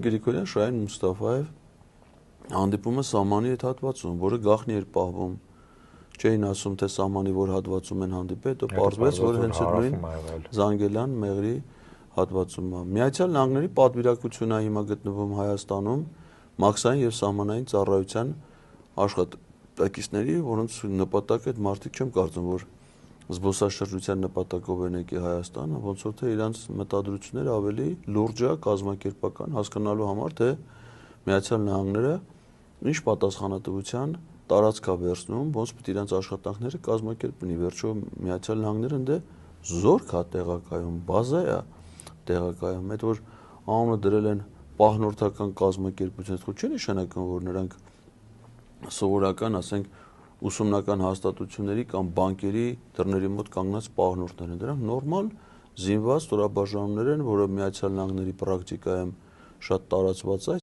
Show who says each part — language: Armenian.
Speaker 1: Գրիգորյան, Շահեն Մուստաֆաև հանդիպումը սահմանի հետ հատվածում, որը գաղտնի էր պահվում։ Չէին ասում, թե սահմանի որ հատվածում են հանդիպել, հետո պարզվեց, որ հենց այդ նույն Զանգելյան Մեղրի հատվածում է։ Միացյալ Նահանգների պատվիրակությունը հիմա գտնվում Հայաստանում մաքսային եւ սահմանային ծառայության աշխատակիցների, որոնց նպատակը այդ մարդիկ չեմ կարծում, որ զբոսաշրջության նպատակով են եկել Հայաստանը, ոնց որ թե իրանց մտադրությունները ավելի լուրջ է կազմակերպական հասկանալու համար, թե Միացյալ Նահանգները ինչ պատասխանատվության տարածք է վերցնում, ոնց պետք է իրանց աշխատանքները կազմակերպեն։ Ի վերջո Միացյալ Նահանգները ընդ զորք է տեղակայում, բազա է տեղակայում, այդ որ անունը դրել են պահնորդական կազմակերպություն, այդ չի նշանակում, որ նրանք սովորական, ասենք, ուսումնական հաստատությունների կամ բանկերի դռների մոտ կանգնած պահնորդներ են, դրանք նորմալ զինված ստորաբաժանումներ են, որը Միացյալ Նահանգների պրակտիկայում շատ տարածված է,